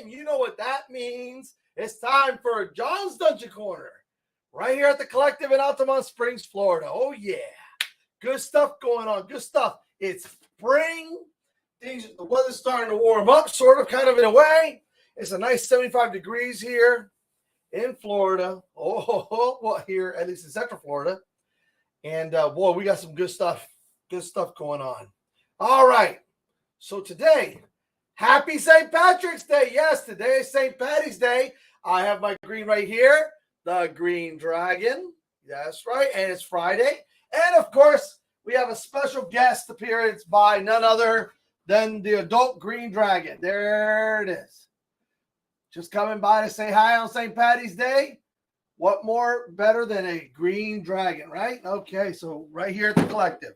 and you know what that means. It's time for John's Dungeon Corner, right here at the Collective in Altamont Springs, Florida. Oh, yeah. Good stuff going on. Good stuff. It's spring. The weather's starting to warm up, sort of, kind of in a way. It's a nice 75 degrees here in Florida. Well, here, at least in Central Florida. And, boy, we got some good stuff going on. All right. So today, happy St. Patrick's Day. Yes, today is St. Patty's Day. I have my green right here, the Green Dragon. That's right. And it's Friday. And, of course, we have a special guest appearance by none other than the adult Green Dragon. There it is. Just coming by to say hi on St. Patty's Day. What more better than a Green Dragon, right? Okay, so right here at the Collective,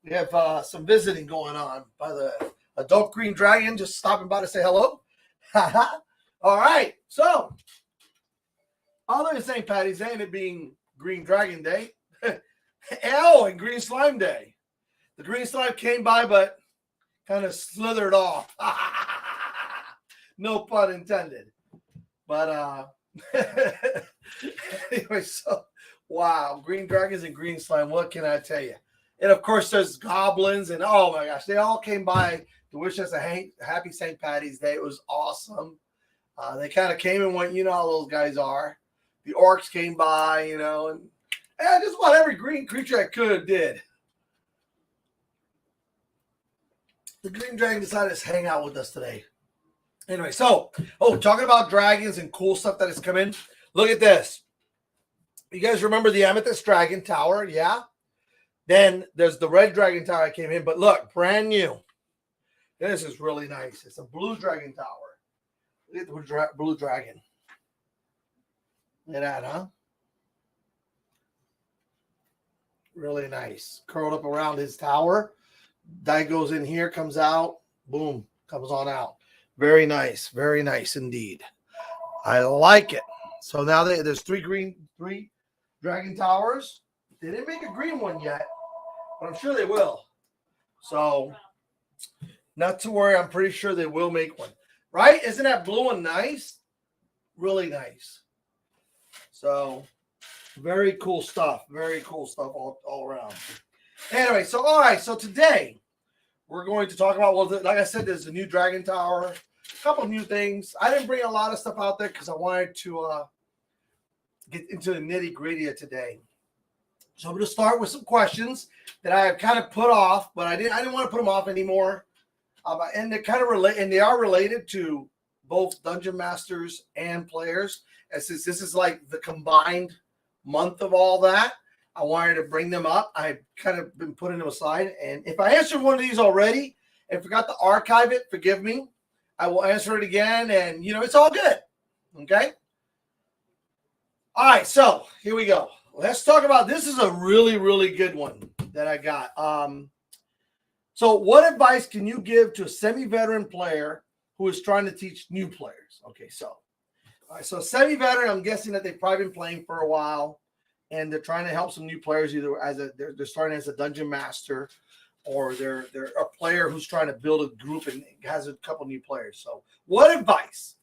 we have some visiting going on by the adult Green Dragon, just stopping by to say hello. All right, so other than St. Patty's Day and it being Green Dragon Day, and Green Slime Day. The Green Slime came by, but kind of slithered off. No pun intended. But anyway, so wow, Green Dragons and Green Slime, what can I tell you? And of course there's goblins, and oh my gosh, they all came by to wish us a happy St. Patty's Day. It was awesome. They kind of came and went, you know how those guys are. The orcs came by, you know, and just about every green creature I could did. The Green Dragon decided to hang out with us today. Anyway, so, talking about dragons and cool stuff that has come in. Look at this. You guys remember the Amethyst Dragon Tower? Yeah. Then there's the Red Dragon Tower that came in. But look, brand new. This is really nice. It's a Blue Dragon Tower. Look at the Blue Dragon. Look at that, huh? Really nice. Curled up around his tower. Die goes in here, comes out. Boom. Comes on out. Very nice indeed. I like it. So now there's three dragon towers. They didn't make a green one yet, but I'm sure they will. So not to worry. I'm pretty sure they will make one. Right? Isn't that blue one nice? Really nice. So very cool stuff. Very cool stuff all around. Anyway, so all right. So today we're going to talk about, well, like I said, there's a new Dragon Tower, a couple new things. I didn't bring a lot of stuff out there because I wanted to get into the nitty-gritty of today. So I'm going to start with some questions that I have kind of put off, but I didn't want to put them off anymore. And they kind of relate, and they are related to both Dungeon Masters and players. And since this is like the combined month of all that, I wanted to bring them up. I've kind of been putting them aside. And if I answered one of these already and forgot to archive it, forgive me. I will answer it again. And, you know, it's all good. Okay? All right. So here we go. Let's talk about, this is a really, really good one that I got. So what advice can you give to a semi-veteran player who is trying to teach new players? Okay. So, all right. So semi-veteran, I'm guessing that they've probably been playing for a while. And they're trying to help some new players, either they're starting as a dungeon master, or they're a player who's trying to build a group and has a couple new players. So, what advice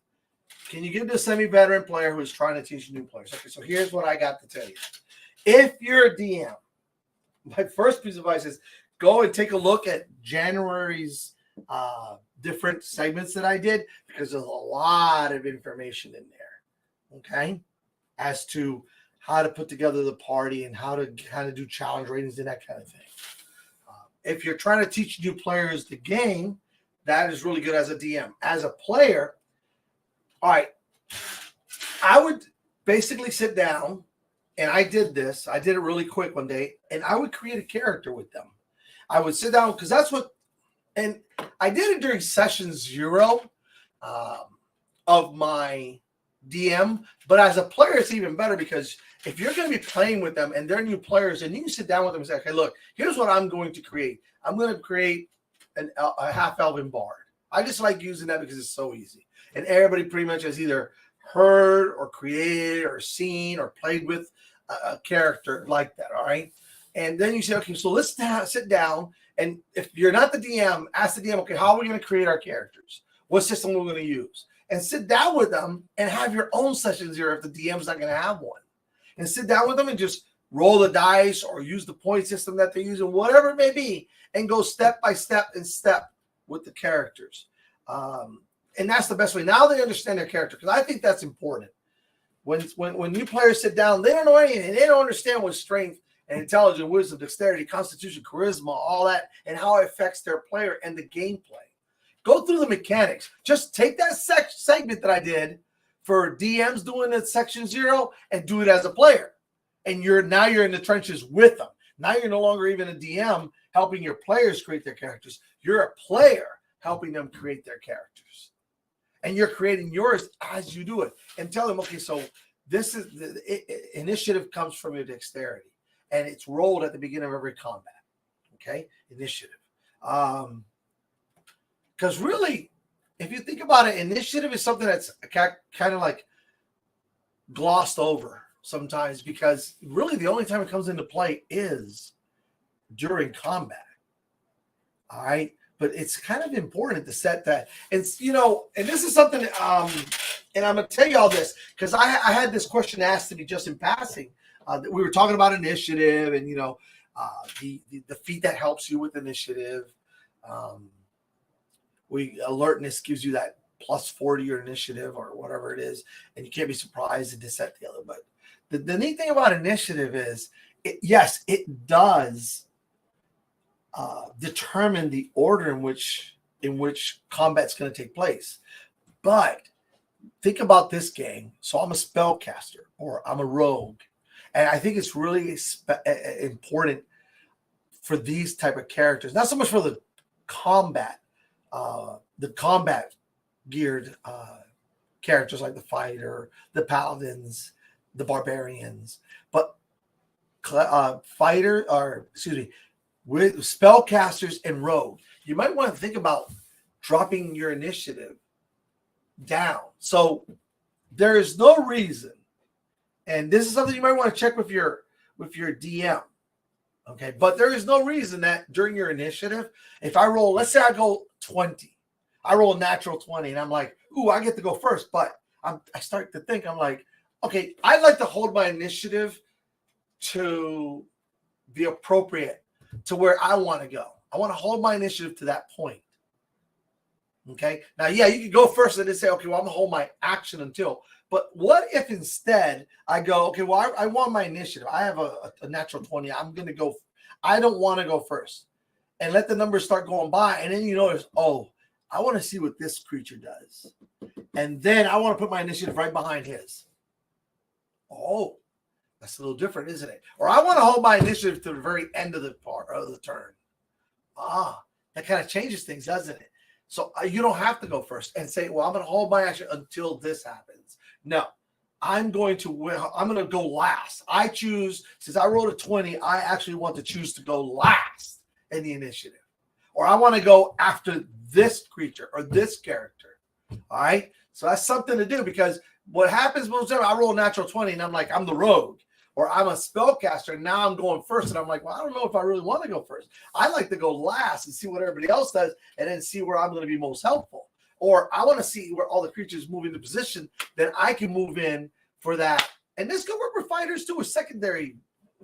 can you give to a semi-veteran player who is trying to teach new players? Okay, so here's what I got to tell you. If you're a DM, my first piece of advice is go and take a look at January's different segments that I did, because there's a lot of information in there. Okay, as to how to put together the party and how to kind of do challenge ratings and that kind of thing. If you're trying to teach new players the game, that is really good as a DM. As a player, all right, I would basically sit down, and I did this. I did it really quick one day, and I would create a character with them. I would sit down, because that's what, and I did it during session 0 of my DM, but as a player, it's even better, because if you're going to be playing with them and they're new players, and you can sit down with them and say, okay, look, here's what I'm going to create. I'm going to create a half-elven bard. I just like using that because it's so easy. And everybody pretty much has either heard or created or seen or played with a character like that, all right? And then you say, okay, so let's sit down, and if you're not the DM, ask the DM, okay, how are we going to create our characters? What system are we going to use? and sit down with them and have your own session zero if the DM's not going to have one. And sit down with them and just roll the dice or use the point system that they're using, whatever it may be, and go step by step and step with the characters. And that's the best way. Now they understand their character, because I think that's important. When new players sit down, they don't know anything. They don't understand what strength and intelligence, wisdom, dexterity, constitution, charisma, all that, and how it affects their player and the gameplay. Go through the mechanics. Just take that segment that I did for DMs doing it section 0 and do it as a player. And now you're in the trenches with them. Now you're no longer even a DM helping your players create their characters. You're a player helping them create their characters. And you're creating yours as you do it. And tell them, okay, so this is the initiative comes from your dexterity. And it's rolled at the beginning of every combat. Okay? Initiative. Because really, if you think about it, initiative is something that's kind of like glossed over sometimes, because really the only time it comes into play is during combat. All right. But it's kind of important to set that. It's, and this is something, and I'm going to tell you all this because I had this question asked to me just in passing. We were talking about initiative and, the feat that helps you with initiative. Alertness gives you that plus 40 your initiative or whatever it is. And you can't be surprised and this, that, the other. But the neat thing about initiative is, yes, it does determine the order in which combat's going to take place. But think about this, gang. So I'm a spellcaster or I'm a rogue. And I think it's really important for these type of characters, not so much for the combat geared characters like the fighter, the paladins, the barbarians, but with spellcasters and rogue, you might want to think about dropping your initiative down. So there is no reason, and this is something you might want to check with your DM. Okay, but there is no reason that during your initiative, if I roll, let's say I go 20, I roll a natural 20, and I'm like, ooh, I get to go first. But I start to think, I'm like, okay, I'd like to hold my initiative to the appropriate, to where I want to go. I want to hold my initiative to that point. Okay. Now, yeah, you can go first and then say, okay, well, I'm going to hold my action until. But what if instead I go, okay, well, I want my initiative. I have a natural 20. I'm going to go. I don't want to go first. And let the numbers start going by. And then you notice, oh, I want to see what this creature does. And then I want to put my initiative right behind his. Oh, that's a little different, isn't it? Or I want to hold my initiative to the very end of the part of the turn. That kind of changes things, doesn't it? So you don't have to go first and say, well, I'm going to hold my action until this happens. No, I'm going to go last. I choose, since I rolled a 20, I actually want to choose to go last in the initiative. Or I want to go after this creature or this character. All right. So that's something to do, because what happens most of the time, I roll a natural 20 and I'm like, I'm the rogue. Or I'm a spellcaster, and now I'm going first, and I'm like, well, I don't know if I really want to go first. I like to go last and see what everybody else does, and then see where I'm going to be most helpful. Or I want to see where all the creatures move into position, then I can move in for that. And this could work with fighters too, with secondary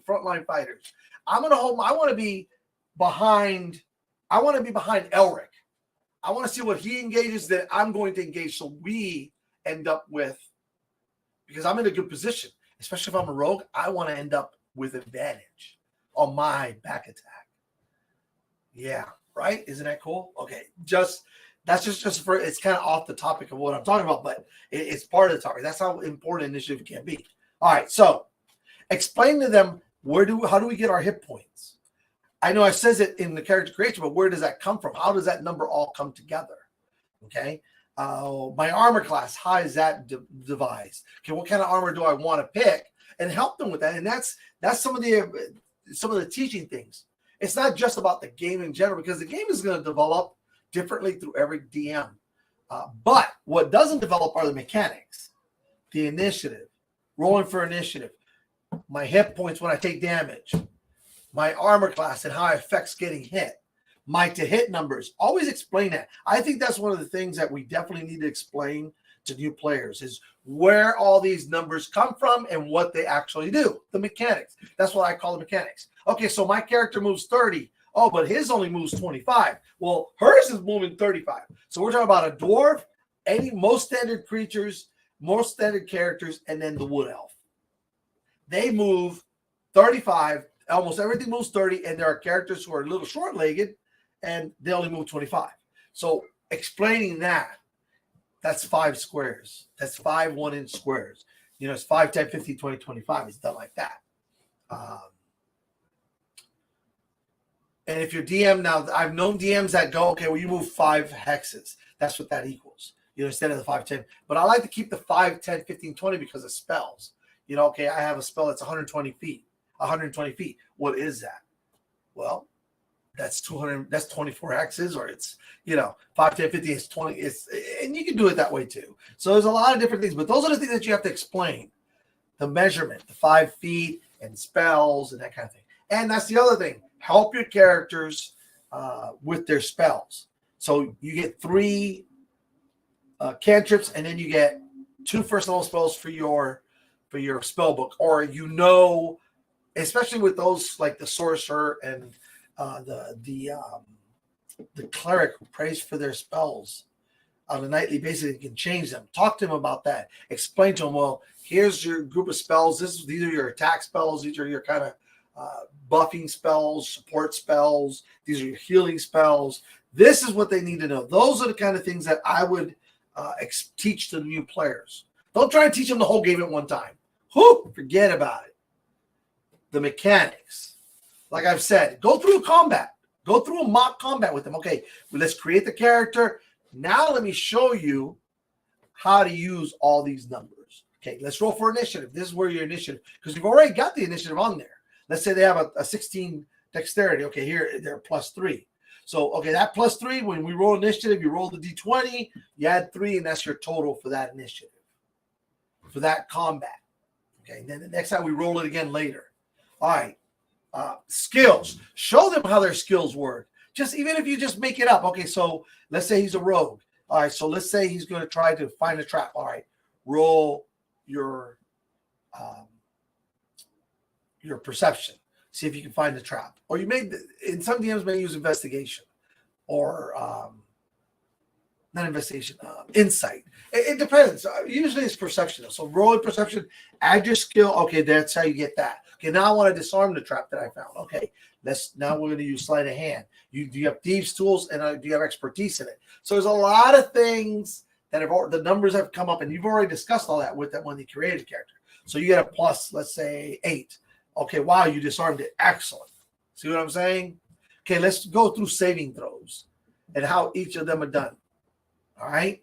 frontline fighters. I want to be behind Elric. I want to see what he engages, that I'm going to engage, so we end up with, because I'm in a good position. Especially if I'm a rogue, I want to end up with advantage on my back attack. Yeah, right? Isn't that cool? Okay, that's just for, it's kind of off the topic of what I'm talking about, but it's part of the topic. That's how important initiative can be. All right, so explain to them how do we get our hit points? I know it says it in the character creation, but where does that come from? How does that number all come together? Okay. My armor class, how is that devised? Okay, what kind of armor do I want to pick? And help them with that. And that's some of the teaching things. It's not just about the game in general, because the game is going to develop differently through every DM. But what doesn't develop are the mechanics, the initiative, rolling for initiative, my hit points when I take damage, my armor class and how it affects getting hit. My to hit numbers. Always explain that. I think that's one of the things that we definitely need to explain to new players is where all these numbers come from and what they actually do. The mechanics. That's what I call the mechanics. Okay, so my character moves 30. Oh, but his only moves 25. Well, hers is moving 35. So we're talking about a dwarf, most standard creatures, most standard characters, and then the wood elf. They move 35. Almost everything moves 30, and there are characters who are a little short-legged, and they only move 25. So explaining that's 5 squares. That's 5 1-inch squares. You know, it's 5, 10, 15, 20, 25. It's done like that. And if you're DM now, I've known DMs that go, okay, well, you move 5 hexes. That's what that equals, you know, instead of the 5, 10. But I like to keep the 5, 10, 15, 20 because of spells. You know, okay, I have a spell that's 120 feet. 120 feet. What is that? Well, that's 200. That's 24 hexes, or it's, you know, 5, 10, 50 is 20. And you can do it that way too. So there's a lot of different things, but those are the things that you have to explain. The measurement, the 5 feet, and spells, and that kind of thing. And that's the other thing. Help your characters with their spells. So you get 3 cantrips, and then you get 2 first level spells for your spell book, or especially with those like the sorcerer and the cleric who prays for their spells on a nightly basis and can change them. Talk to them about that. Explain to them, well, here's your group of spells. These are your attack spells. These are your kind of buffing spells, support spells. These are your healing spells. This is what they need to know. Those are the kind of things that I would teach to the new players. Don't try and teach them the whole game at one time. Forget about it. The mechanics. Like I've said, go through a combat. Go through a mock combat with them. Okay, well, let's create the character. Now let me show you how to use all these numbers. Okay, let's roll for initiative. This is where your initiative, because you've already got the initiative on there. Let's say they have a 16 dexterity. Okay, here they're +3. So, okay, that +3, when we roll initiative, you roll the d20, you add 3, and that's your total for that initiative, for that combat. Okay, and then the next time we roll it again later. All right, skills. Show them how their skills work. Just even if you just make it up. Okay, so let's say he's a rogue. All right, so let's say he's going to try to find a trap. All right, roll your perception. See if you can find the trap. Or you may, in some DMs, may use investigation or not investigation, insight. It depends. Usually it's perception. So roll perception, add your skill. Okay, that's how you get that. Okay, now I want to disarm the trap that I found. Okay, now we're going to use sleight of hand. Do you have thieves' tools, and do you have expertise in it? So there's a lot of things that the numbers have come up, and you've already discussed all that with them when they created a character. So you get a plus, let's say 8. Okay, wow, you disarmed it. Excellent. See what I'm saying? Okay, let's go through saving throws and how each of them are done. All right,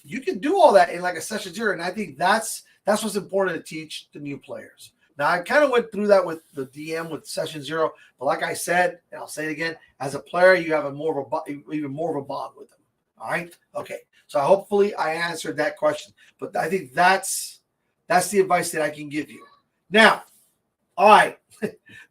you can do all that in like a session 0, and I think that's what's important to teach the new players. Now, I kind of went through that with the DM with session 0, but like I said, and I'll say it again, as a player, you have even more of a bond with them. All right, okay. So hopefully I answered that question, but I think that's the advice that I can give you. Now, all right,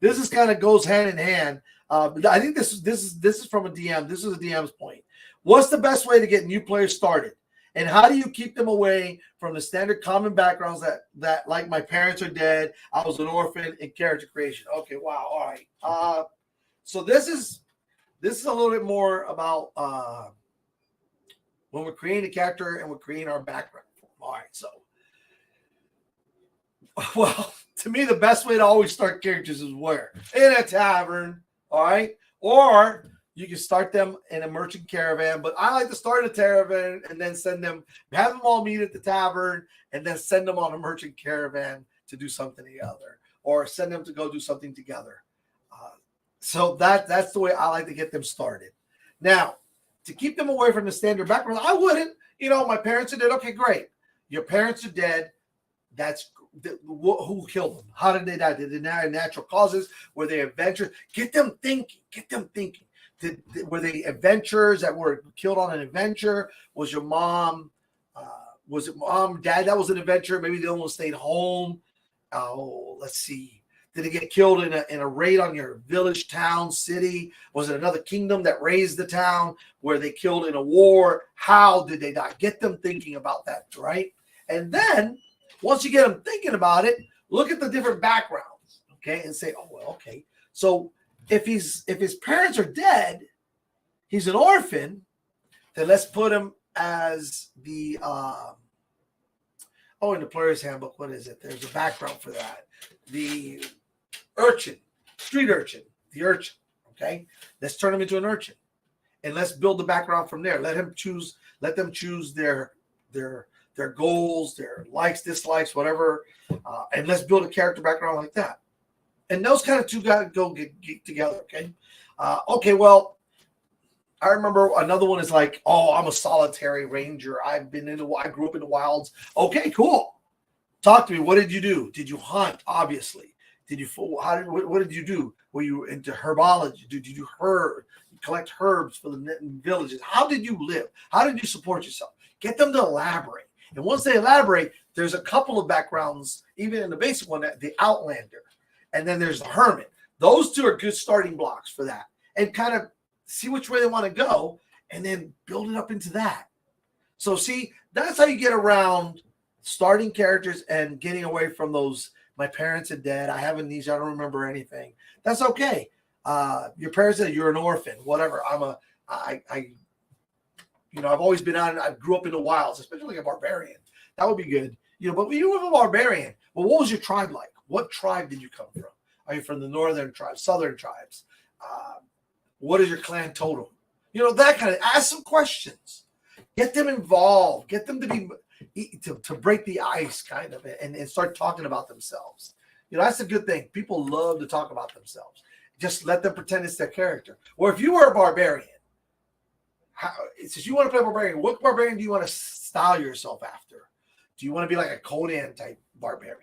this is kind of goes hand in hand. I think this is from a DM. This is a DM's point. What's the best way to get new players started? And how do you keep them away from the standard common backgrounds that like my parents are dead, I was an orphan, and character creation? Okay, wow, all right. So this is a little bit more about when we're creating a character and we're creating our background. All right, so well, to me, the best way to always start characters is where? In a tavern, all right? Or you can start them in a merchant caravan, but I like to start a caravan and then have them all meet at the tavern and then send them on a merchant caravan to do something together, or send them to go do something together. So that's the way I like to get them started. Now, to keep them away from the standard background, I wouldn't. You know, my parents are dead. Okay, great. Your parents are dead. Who killed them? How did they die? Did they die of natural causes? Were they adventurers? Get them thinking. Were they adventurers that were killed on an adventure? Was your mom? Was it mom, dad? That was an adventure. Maybe they almost stayed home. Oh, let's see. Did he get killed in a raid on your village, town, city? Was it another kingdom that raised the town where they killed in a war? How did they die? Get them thinking about that, right? And then once you get them thinking about it, look at the different backgrounds, okay, and say, oh well, okay. So if his parents are dead, he's an orphan. Then let's put him as the in the player's handbook. What is it? There's a background for that. The urchin, street urchin, the urchin. Okay, let's turn him into an urchin, and let's build the background from there. Let them choose their goals, their likes, dislikes, whatever, and let's build a character background like that. And those kind of two got to go get together. Okay, okay. Well, I remember another one is like, oh, I'm a solitary ranger. I grew up in the wilds. Okay, cool. Talk to me. What did you do? Did you hunt? Obviously. What did you do? Were you into herbology? Did you collect herbs for the villages? How did you live? How did you support yourself? Get them to elaborate. And once they elaborate, there's a couple of backgrounds, even in the basic one, the Outlander. And then there's the Hermit. Those two are good starting blocks for that. And kind of see which way they want to go, and then build it up into that. So see, that's how you get around starting characters and getting away from those, my parents are dead, I have amnesia, I don't remember anything. That's okay. Your parents said you're an orphan, whatever. I've always been out, I grew up in the wilds, especially like a barbarian. That would be good. But when you were a barbarian, well, what was your tribe like? What tribe did you come from? Are you from the northern tribes, southern tribes? What is your clan totem? That kind of, ask some questions. Get them involved. Get them to break the ice kind of and start talking about themselves. That's a good thing. People love to talk about themselves. Just let them pretend it's their character. Or if you were a barbarian, since you want to play barbarian, what barbarian do you want to style yourself after? Do you want to be like a Conan type barbarian?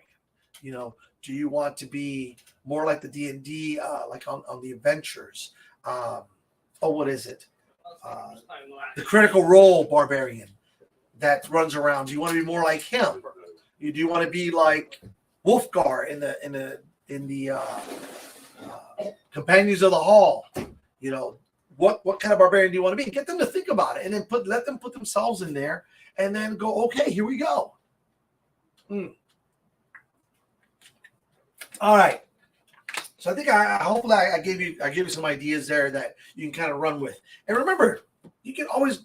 Do you want to be more like the D&D, like on the adventures? What is it? The Critical Role barbarian that runs around. Do you want to be more like him? Do you want to be like Wolfgar in the Companions of the Hall? What kind of barbarian do you want to be? Get them to think about it, and then let them put themselves in there, and then go, okay, here we go. All right. So I think hopefully I gave you some ideas there that you can kind of run with. And remember, you can always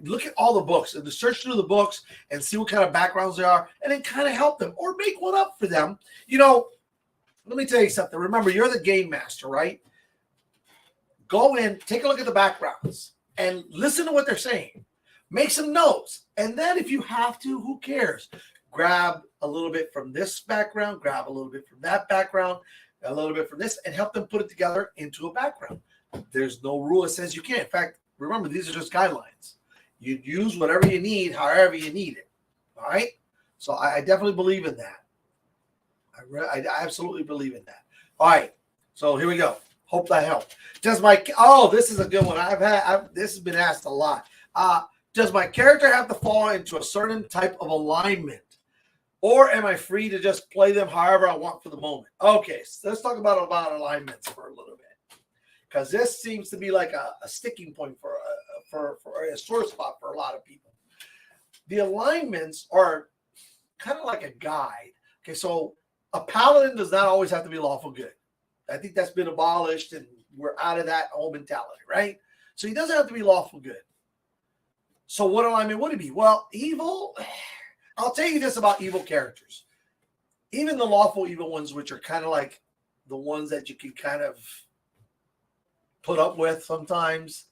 look at all the books and search through the books and see what kind of backgrounds they are, and then kind of help them or make one up for them. Let me tell you something. Remember, you're the game master, right? Go in, take a look at the backgrounds, and listen to what they're saying. Make some notes, and then if you have to, who cares? Grab a little bit from this background, grab a little bit from that background, a little bit from this, and help them put it together into a background. There's no rule that says you can't. In fact, remember, these are just guidelines. You use whatever you need, however you need it. All right? So I definitely believe in that. I absolutely believe in that. All right. So here we go. Hope that helped. This is a good one. This has been asked a lot. Does my character have to fall into a certain type of alignment? Or am I free to just play them however I want for the moment? Okay, so let's talk about alignments for a little bit, because this seems to be like a sticking point for a sore spot for a lot of people. The alignments are kind of like a guide. Okay, so a paladin does not always have to be lawful good. I think that's been abolished, and we're out of that whole mentality, right? So he doesn't have to be lawful good. So what alignment would it be? Well, evil. I'll tell you this about evil characters. Even the lawful evil ones, which are kind of like the ones that you can kind of put up with sometimes,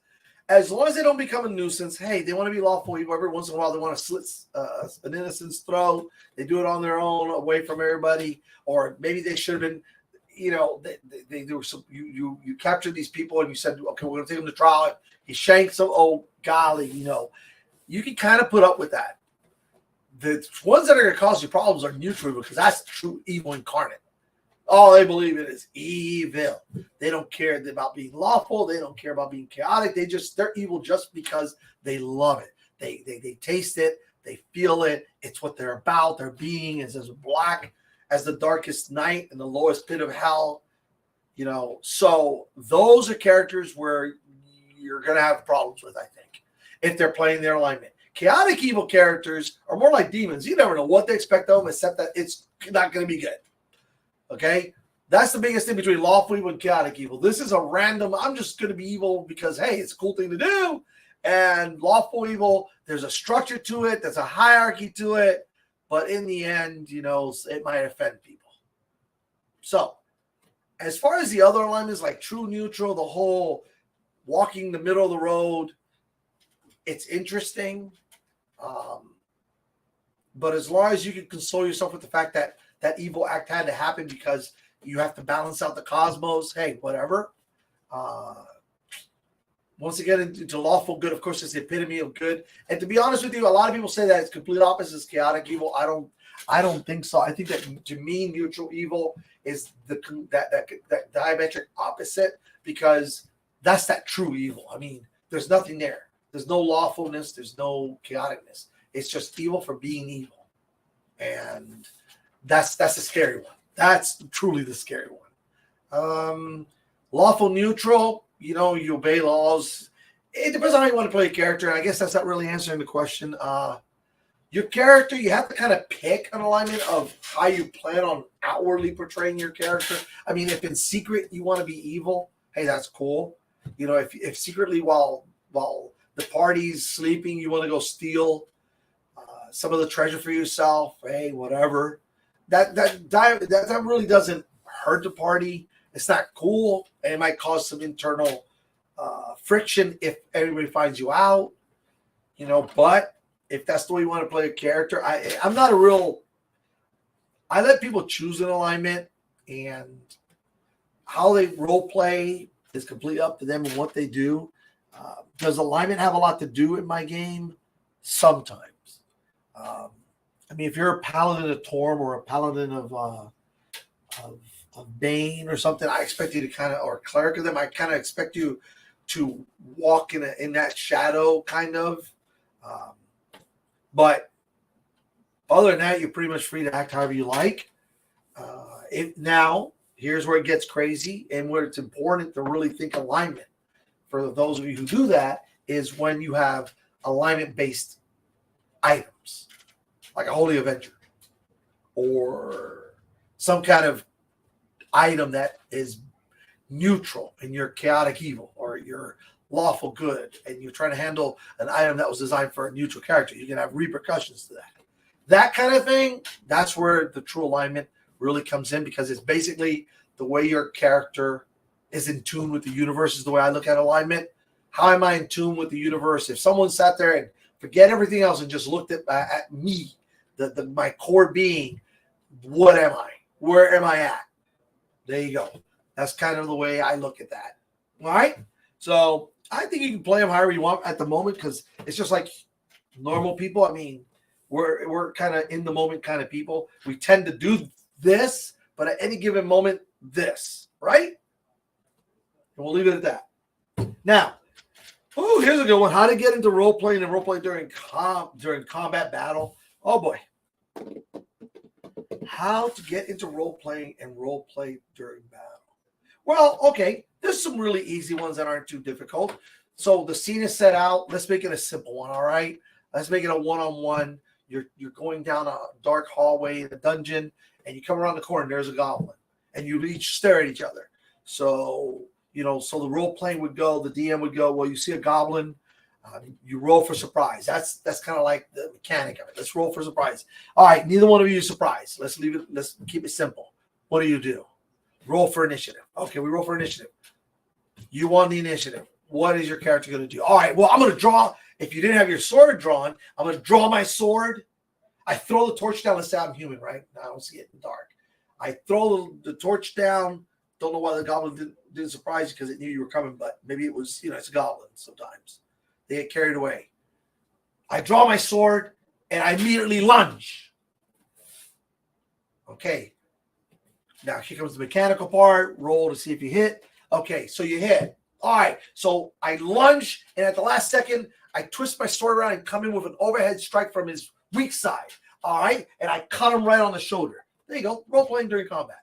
as long as they don't become a nuisance, hey, they want to be lawful evil. Every once in a while, they want to slit an innocent's throat. They do it on their own, away from everybody. Or maybe they should have been, they do some. You captured these people and you said, okay, we're going to take them to trial. He shanks them. Oh, golly, you can kind of put up with that. The ones that are going to cause you problems are neutral, because that's true evil incarnate. All they believe in is evil. They don't care about being lawful. They don't care about being chaotic. They're evil just because they love it. They taste it. They feel it. It's what they're about. Their being is as black as the darkest night and the lowest pit of hell. You know, so those are characters where you're going to have problems with, I think, if they're playing their alignment. Chaotic evil characters are more like demons. You never know what they expect of them, except that it's not going to be good. Okay? That's the biggest thing between lawful evil and chaotic evil. This is a random, I'm just going to be evil because, hey, it's a cool thing to do. And lawful evil, there's a structure to it. There's a hierarchy to it. But in the end, you know, it might offend people. So, as far as the other alignments, like true neutral, the whole walking the middle of the road, it's interesting. But as long as you can console yourself with the fact that that evil act had to happen because you have to balance out the cosmos, hey, whatever. Once you get into lawful good, of course, it's the epitome of good. And to be honest with you, a lot of people say that it's complete opposite is chaotic evil. I don't think so. I think that to me, neutral evil is that diametric opposite, because that's that true evil. I mean, there's nothing there. There's no lawfulness. There's no chaoticness. It's just evil for being evil, and that's the scary one. That's truly the scary one. Lawful neutral. You know, you obey laws. It depends on how you want to play a character. And I guess that's not really answering the question. Your character, you have to kind of pick an alignment of how you plan on outwardly portraying your character. I mean, if in secret you want to be evil, hey, that's cool. You know, if secretly while the party's sleeping, you want to go steal some of the treasure for yourself, hey, whatever. That really doesn't hurt the party. It's not cool, and it might cause some internal friction if everybody finds you out, you know. But if that's the way you want to play a character, I'm not a real. I let people choose an alignment, and how they role play is completely up to them and what they do. Does alignment have a lot to do in my game? Sometimes. I mean, if you're a paladin of Torm or a paladin of Bane or something, I expect you to kind of, or a cleric of them, I kind of expect you to walk in that shadow kind of. But other than that, you're pretty much free to act however you like. Now, here's where it gets crazy and where it's important to really think alignment. For those of you who do that, is when you have alignment-based items, like a Holy Avenger, or some kind of item that is neutral in your chaotic evil or your lawful good, and you're trying to handle an item that was designed for a neutral character. You can have repercussions to that. That kind of thing, that's where the true alignment really comes in, because it's basically the way your character is in tune with the universe is the way I look at alignment. How am I in tune with the universe? If someone sat there and forget everything else and just looked at me, my core being, what am I? Where am I at? There you go. That's kind of the way I look at that. All right? So I think you can play them however you want at the moment, because it's just like normal people. I mean, we're kind of in the moment kind of people. We tend to do this, but at any given moment, this, right? And we'll leave it at that. Now, here's a good one. How to get into role playing and role playing during combat battle. Oh boy. How to get into role playing and role play during battle. Well, okay, there's some really easy ones that aren't too difficult. So the scene is set out. Let's make it a simple one, all right? Let's make it a one-on-one. You're going down a dark hallway in a dungeon, and you come around the corner, and there's a goblin, and you each stare at each other. So, you know, so the role playing would go, the DM would go, well, you see a goblin, you roll for surprise. That's kind of like the mechanic of it. Let's roll for surprise. All right, neither one of you is surprised. Let's keep it simple. What do? Roll for initiative. Okay, we roll for initiative. You won the initiative. What is your character going to do? All right, well, I'm going to draw. If you didn't have your sword drawn, I'm going to draw my sword. I throw the torch down. Let's say I'm human, right? Now I don't see it in the dark. I throw the torch down. Don't know why the goblin didn't surprise you, because it knew you were coming, but maybe it was, it's a goblin sometimes. They get carried away. I draw my sword, and I immediately lunge. Okay. Now, here comes the mechanical part. Roll to see if you hit. Okay, so you hit. All right, so I lunge, and at the last second, I twist my sword around and come in with an overhead strike from his weak side. All right, and I cut him right on the shoulder. There you go. Role playing during combat.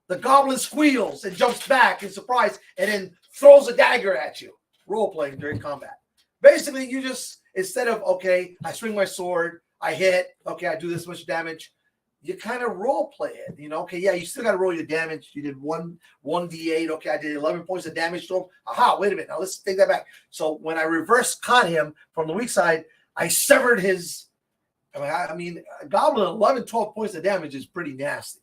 The goblin squeals and jumps back in surprise and then throws a dagger at you. Role playing during combat. Basically, you just, instead of, okay, I swing my sword, I hit, okay, I do this much damage, you kind of role play it. Okay, yeah, you still got to roll your damage. You did 1d8. Okay, I did 11 points of damage to him. Aha, wait a minute. Now let's take that back. So when I reverse caught him from the weak side, I severed his, I mean, a goblin 11, 12 points of damage is pretty nasty.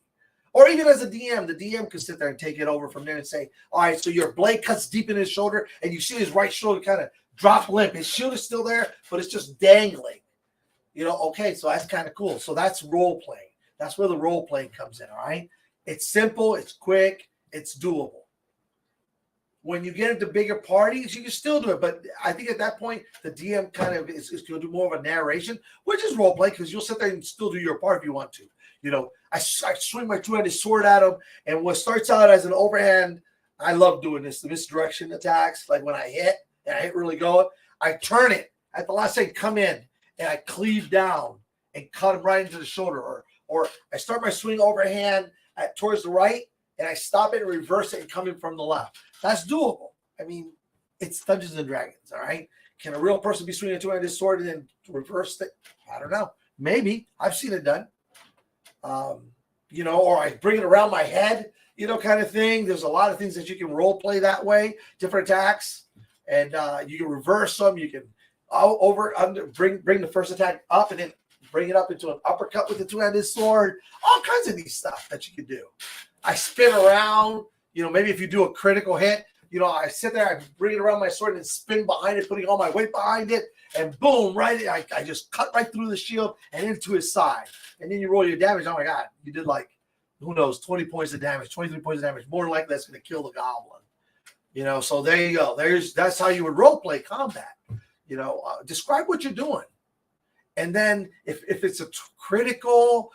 Or even as a DM, the DM could sit there and take it over from there and say, all right, so your blade cuts deep in his shoulder and you see his right shoulder kind of drop limp. His shield is still there, but it's just dangling. Okay, so that's kind of cool. So that's role playing. That's where the role playing comes in, all right? It's simple, it's quick, it's doable. When you get into bigger parties, you can still do it. But I think at that point, the DM kind of is going to do more of a narration, which is role play because you'll sit there and still do your part if you want to. I swing my two-handed sword at him, and what starts out as an overhand, I love doing this, the misdirection attacks, like when I hit, and I hit really good, I turn it at the last second, come in, and I cleave down and cut him right into the shoulder. Or I start my swing overhand towards the right, and I stop it and reverse it and come in from the left. That's doable. I mean, it's Dungeons and Dragons, all right? Can a real person be swinging a two-handed sword and then reverse it? I don't know. Maybe. I've seen it done. Or I bring it around my head, kind of thing. There's a lot of things that you can role play that way, different attacks, and you can reverse them. You can bring the first attack up and then bring it up into an uppercut with the two-handed sword. All kinds of neat stuff that you can do. I spin around. Maybe if you do a critical hit, I sit there, I bring it around my sword and spin behind it, putting all my weight behind it, and boom, right, I just cut right through the shield and into his side. And then you roll your damage. Oh my God, you did 20 points of damage, 23 points of damage. More than likely that's going to kill the goblin. So there you go. That's how you would role play combat. Describe what you're doing. And then if it's a critical,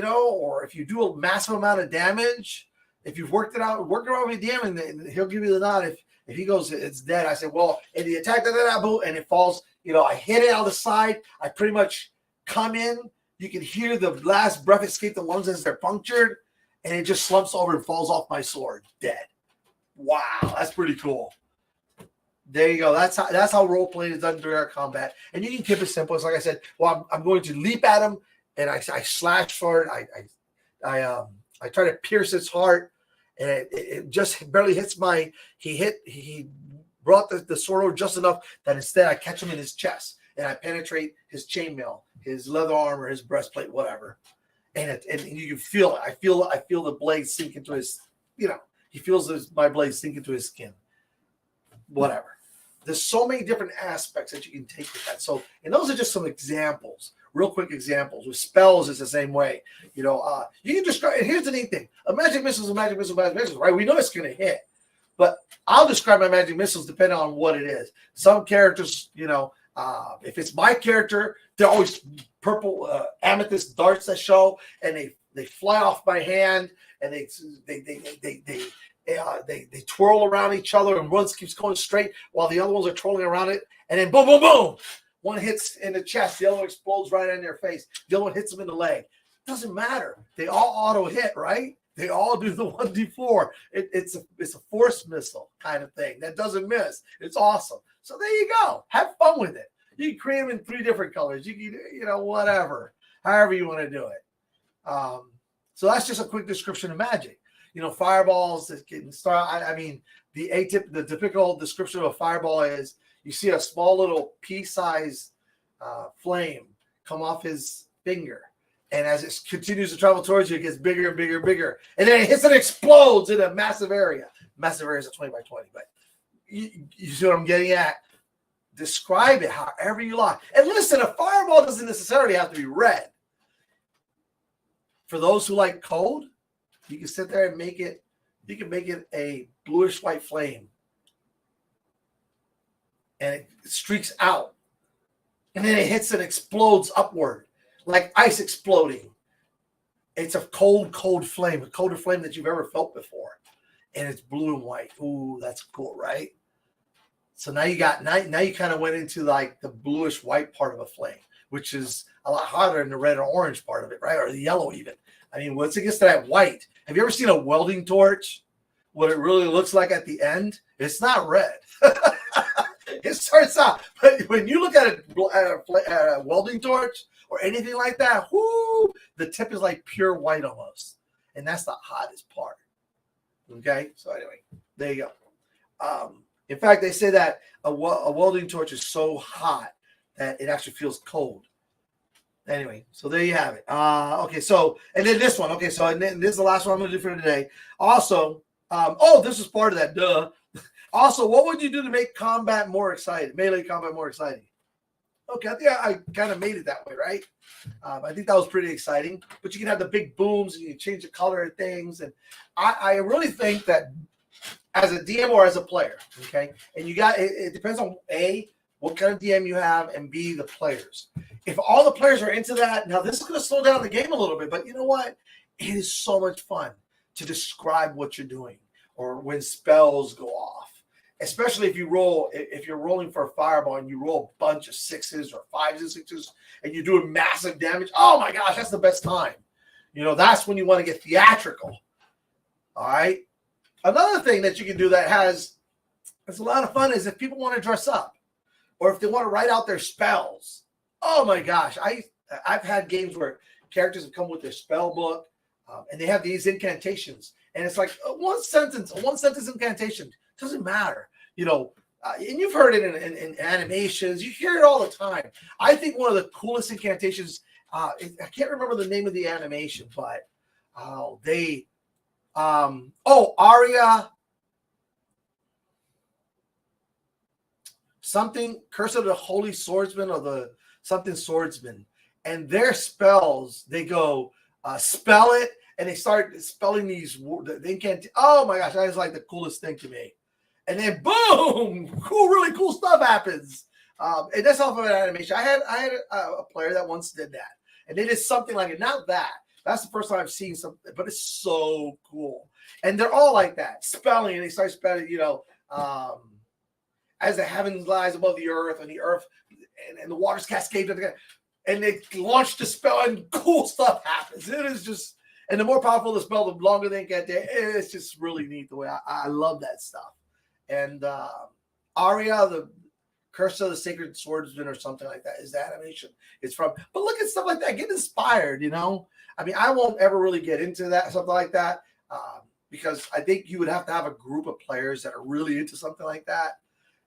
or if you do a massive amount of damage, if you've worked it out, work around with DM, and he'll give you the nod. If he goes, it's dead. I said, well, in the attack, and it falls, I hit it out the side. I pretty much come in. You can hear the last breath escape the lungs as they're punctured, and it just slumps over and falls off my sword, dead. Wow, that's pretty cool. There you go. That's how role playing is done during our combat. And you can keep it simple. It's like I said, well, I'm going to leap at him, and I slash for it. I try to pierce his heart, and it just barely hits he brought the sword over just enough that instead I catch him in his chest, and I penetrate his chainmail, his leather armor, his breastplate, whatever. And you can feel it. I feel the blade sink into his, he feels my blade sink into his skin. Whatever. There's so many different aspects that you can take with that. So, and those are just some examples, real quick examples. With spells, it's the same way. You can describe, and here's the neat thing. A magic missile is a magic missile, right? We know it's going to hit. But I'll describe my magic missiles depending on what it is. Some characters, if it's my character, they're always purple amethyst darts that show, and they fly off my hand, and they twirl around each other, and one keeps going straight while the other ones are twirling around it, and then boom, boom, boom. One hits in the chest, the other one explodes right in their face. The other one hits them in the leg. Doesn't matter. They all auto hit, right? They all do the 1d4. It's a force missile kind of thing that doesn't miss. It's awesome. So there you go. Have fun with it. You can create them in 3 different colors. You can, whatever, however you want to do it. So that's just a quick description of magic. Fireballs that can start. I mean, the typical description of a fireball is you see a small little pea-sized flame come off his finger. And as it continues to travel towards you, it gets bigger and bigger and bigger. And then it hits and explodes in a massive area. Massive area is a 20 by 20. But you see what I'm getting at? Describe it however you like. And listen, a fireball doesn't necessarily have to be red. For those who like code, you can sit there and make it a bluish white flame. And it streaks out. And then it hits and explodes upward, like ice exploding. It's a cold, cold flame, a colder flame that you've ever felt before. And it's blue and white. Ooh, that's cool, right? So now you kind of went into like the bluish white part of a flame, which is a lot hotter than the red or orange part of it, right? Or the yellow even. I mean, once it gets to that white, have you ever seen a welding torch? What it really looks like at the end? It's not red. It starts out, but when you look at a welding torch or anything like that, whoo, the tip is like pure white almost. And that's the hottest part. Okay, so anyway, there you go. In fact, they say that a welding torch is so hot that it actually feels cold. Anyway, so there you have it. Okay, so and then this one. Okay, so and then this is the last one I'm going to do for today. Also, this is part of that. Duh. Also, what would you do to make combat more exciting? Melee combat more exciting. Okay, I think I kind of made it that way, right? I think that was pretty exciting. But you can have the big booms and you can change the color of things. And I really think that as a DM or as a player, okay, and you got it depends on A, what kind of DM you have, and B, the players. If all the players are into that, now this is going to slow down the game a little bit, but you know what? It is so much fun to describe what you're doing or when spells go off. Especially if you're rolling for a fireball and you roll a bunch of 6s or 5s and 6s and you're doing massive damage. Oh my gosh, that's the best time. That's when you want to get theatrical. All right. Another thing that you can do that's a lot of fun is if people want to dress up or if they want to write out their spells. Oh my gosh. I've had games where characters have come with their spell book and they have these incantations and it's like a one sentence incantation. Doesn't matter, and you've heard it in animations. You hear it all the time. I think one of the coolest incantations, I can't remember the name of the animation, but Aria, something, Curse of the Holy Swordsman or the something swordsman. And their spells, they go, spell it, and they start spelling these words. They can't, oh my gosh, that is like the coolest thing to me. And then boom, really cool stuff happens. And that's off of an animation. I had a player that once did that, and they did something like it. Not that. That's the first time I've seen something, but it's so cool. And they're all like that, spelling, and they start spelling. As the heavens lies above the earth, and the earth and the waters cascade, and they launch the spell, and cool stuff happens. It is just, and the more powerful the spell, the longer they get there. It's just really neat the way I love that stuff. And Aria, the Curse of the Sacred Swordsman or something like that is the animation it's from. But look at stuff like that. Get inspired, I mean, I won't ever really get into that, something like that, because I think you would have to have a group of players that are really into something like that.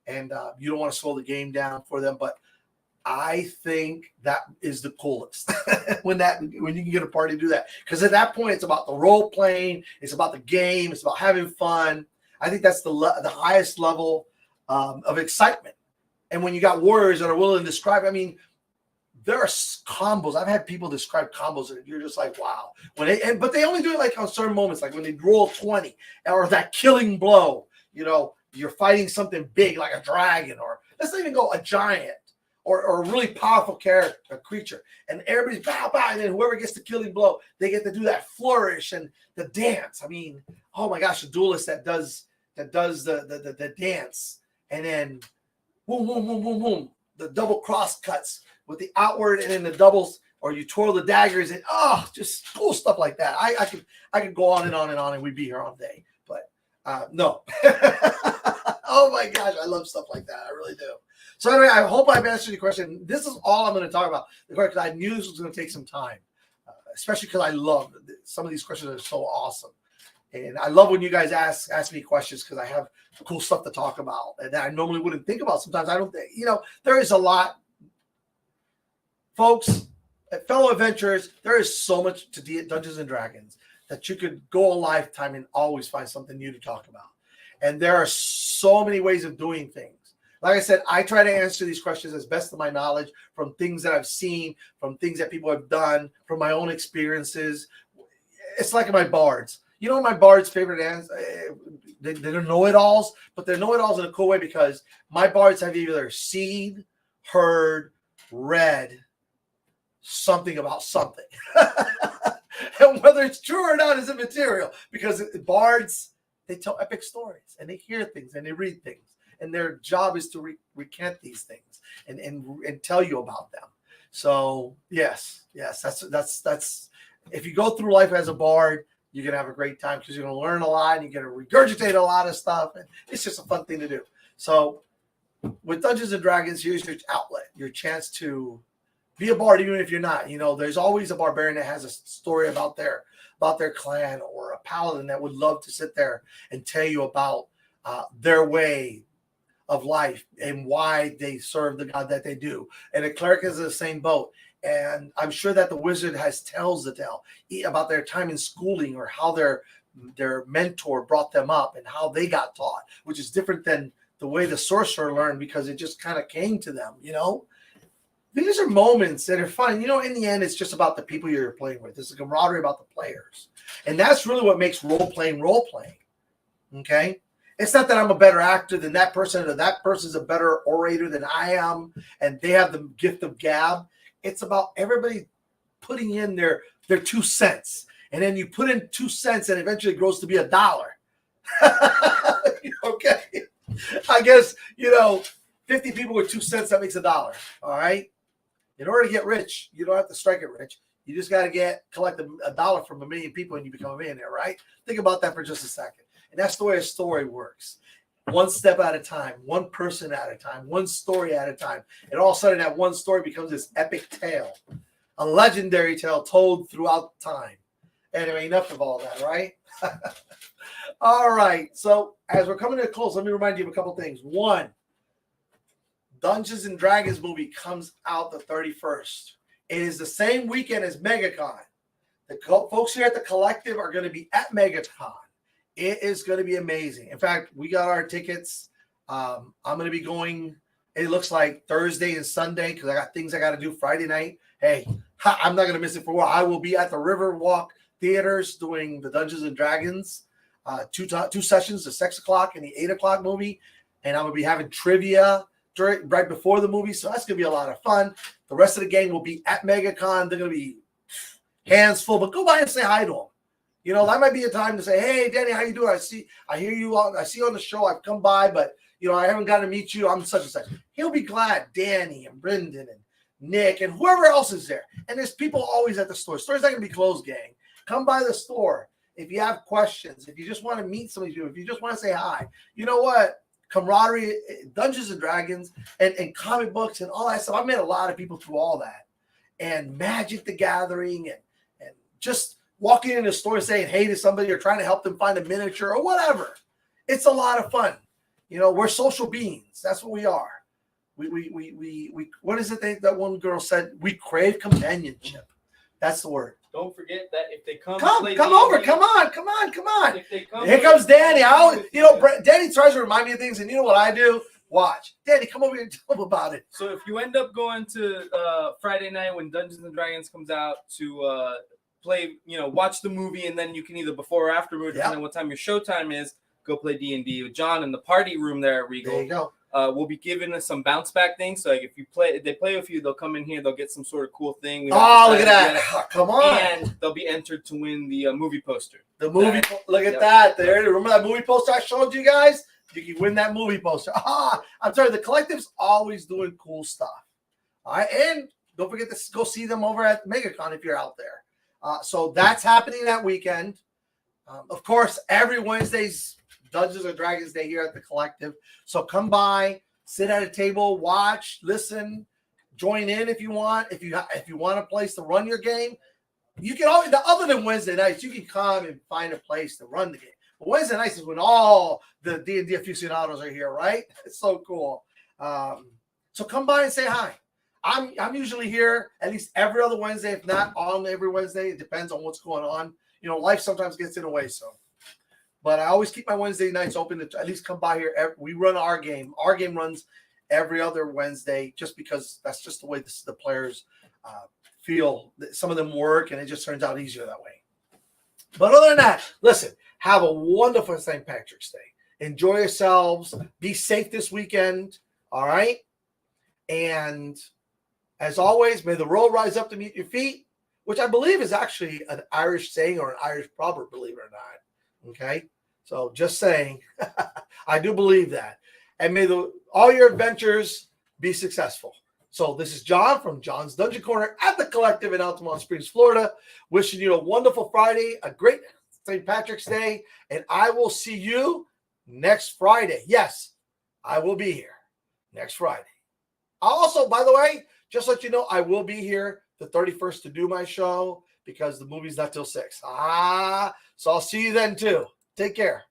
And you don't want to slow the game down for them. But I think that is the coolest when you can get a party to do that. Because at that point, it's about the role playing. It's about the game. It's about having fun. I think that's the highest level of excitement. And when you got warriors that are willing to describe, I mean, there are combos. I've had people describe combos and you're just like, wow. But they only do it like on certain moments, like when they roll 20 or that killing blow. You're fighting something big like a dragon, or let's not even go a giant or a really powerful character, a creature, and everybody's bow, and then whoever gets the killing blow, they get to do that flourish and the dance. I mean, oh my gosh, the duelist that does the dance, and then boom, boom, boom, boom, boom, the double cross cuts with the outward, and then the doubles, or you twirl the daggers, and just cool stuff like that. I could go on and on and on, and we'd be here all day, but no. Oh my gosh, I love stuff like that. I really do. So anyway, I hope I've answered your question. This is all I'm going to talk about because I knew this was going to take some time, especially because I love some of these questions are so awesome. And I love when you guys ask me questions because I have cool stuff to talk about and that I normally wouldn't think about. Sometimes I don't think, there is a lot. Folks, fellow adventurers, there is so much to Dungeons and Dragons that you could go a lifetime and always find something new to talk about. And there are so many ways of doing things. Like I said, I try to answer these questions as best of my knowledge from things that I've seen, from things that people have done, from my own experiences. It's like my bards. My bard's favorite answer, they're know-it-alls, but they're know-it-alls in a cool way because my bards have either seen, heard, read something about something. And whether it's true or not is immaterial because bards, they tell epic stories and they hear things and they read things. And their job is to recant these things and tell you about them. So yes, that's if you go through life as a bard, you're going to have a great time because you're going to learn a lot and you're going to regurgitate a lot of stuff. And it's just a fun thing to do. So with Dungeons and Dragons, here's your outlet, your chance to be a bard, even if you're not. You know, there's always a barbarian that has a story about their clan, or a paladin that would love to sit there and tell you about their way of life and why they serve the god that they do. And a cleric is in the same boat. And I'm sure that the wizard has tales to tell about their time in schooling, or how their mentor brought them up and how they got taught, which is different than the way the sorcerer learned, because it just kind of came to them, you know? These are moments that are fun. You know, in the end, it's just about the people you're playing with. It's a camaraderie about the players. And that's really what makes role-playing. Okay? It's not that I'm a better actor than that person, or that person's a better orator than I am, and they have the gift of gab. It's about everybody putting in their 2 cents. And then you put in 2 cents, and eventually it grows to be $1. Okay? I guess, 50 people with 2 cents, that makes $1. All right? In order to get rich, you don't have to strike it rich. You just got to collect $1 from 1 million people, and you become a millionaire, right? Think about that for just a second. And that's the way a story works. One step at a time, one person at a time, one story at a time. And all of a sudden, that one story becomes this epic tale, a legendary tale told throughout time. Anyway, enough of all that, right? All right. So as we're coming to a close, let me remind you of a couple things. One, Dungeons and Dragons movie comes out the 31st. It is the same weekend as MegaCon. The folks here at the Collective are going to be at MegaCon. It is going to be amazing. In fact, we got our tickets. I'm going to be going, it looks like Thursday and Sunday, because I got things I got to do Friday night. Hey, I'm not going to miss it for a while. I will be at the Riverwalk Theaters doing the Dungeons and Dragons, two sessions, the 6 o'clock and the 8 o'clock movie. And I'm going to be having trivia right before the movie. So that's going to be a lot of fun. The rest of the gang will be at MegaCon. They're going to be hands full, but go by and say hi to them. That might be a time to say, hey, Danny, how you doing? I see you on the show. I've come by, but, I haven't got to meet you. I'm such and such. He'll be glad. Danny and Brendan and Nick and whoever else is there. And there's people always at the store. Store's not going to be closed, gang. Come by the store. If you have questions, if you just want to meet some of you, if you just want to say hi, you know what? Camaraderie, Dungeons and Dragons, and comic books and all that stuff. I've met a lot of people through all that. And Magic the Gathering and just walking in the store and saying hey to somebody, or trying to help them find a miniature or whatever. It's a lot of fun. We're social beings. That's what we are. We what is it that one girl said? We crave companionship. That's the word. Don't forget that if they come over. Come on. If they come, here comes Danny. Danny tries to remind me of things, and you know what I do? Watch. Danny, come over here and tell them about it. So if you end up going to Friday night when Dungeons and Dragons comes out to play, watch the movie, and then you can either before or after, depending on what time your showtime is, go play D&D with John in the party room there at Regal. There you go. We'll be giving us some bounce back things. So like if they play with you, they'll come in here, they'll get some sort of cool thing. Look at that. Come on. And they'll be entered to win the movie poster. The movie, look at that. There. Remember that movie poster I showed you guys? You can win that movie poster. I'm sorry, the Collective's always doing cool stuff. All right, and don't forget to go see them over at MegaCon if you're out there. So that's happening that weekend. Of course, every Wednesday's Dungeons and Dragons Day here at the Collective. So come by, sit at a table, watch, listen, join in if you want. If you want a place to run your game, you can always, other than Wednesday nights, you can come and find a place to run the game. But Wednesday nights is when all the D&D aficionados are here, right? It's so cool. So come by and say hi. I'm usually here at least every other Wednesday, if not on every Wednesday. It depends on what's going on. Life sometimes gets in the way, so. But I always keep my Wednesday nights open to at least come by here. We run our game. Our game runs every other Wednesday just because that's just the way the players feel. Some of them work, and it just turns out easier that way. But other than that, listen, have a wonderful St. Patrick's Day. Enjoy yourselves. Be safe this weekend, all right? And as always, may the road rise up to meet your feet, which I believe is actually an Irish saying or an Irish proverb, believe it or not. Okay? So just saying, I do believe that. And may all your adventures be successful. So this is John from John's Dungeon Corner at the Collective in Altamont Springs, Florida. Wishing you a wonderful Friday, a great St. Patrick's Day, and I will see you next Friday. Yes, I will be here next Friday. Also, by the way, just let you know, I will be here the 31st to do my show because the movie's not till 6. So I'll see you then too. Take care.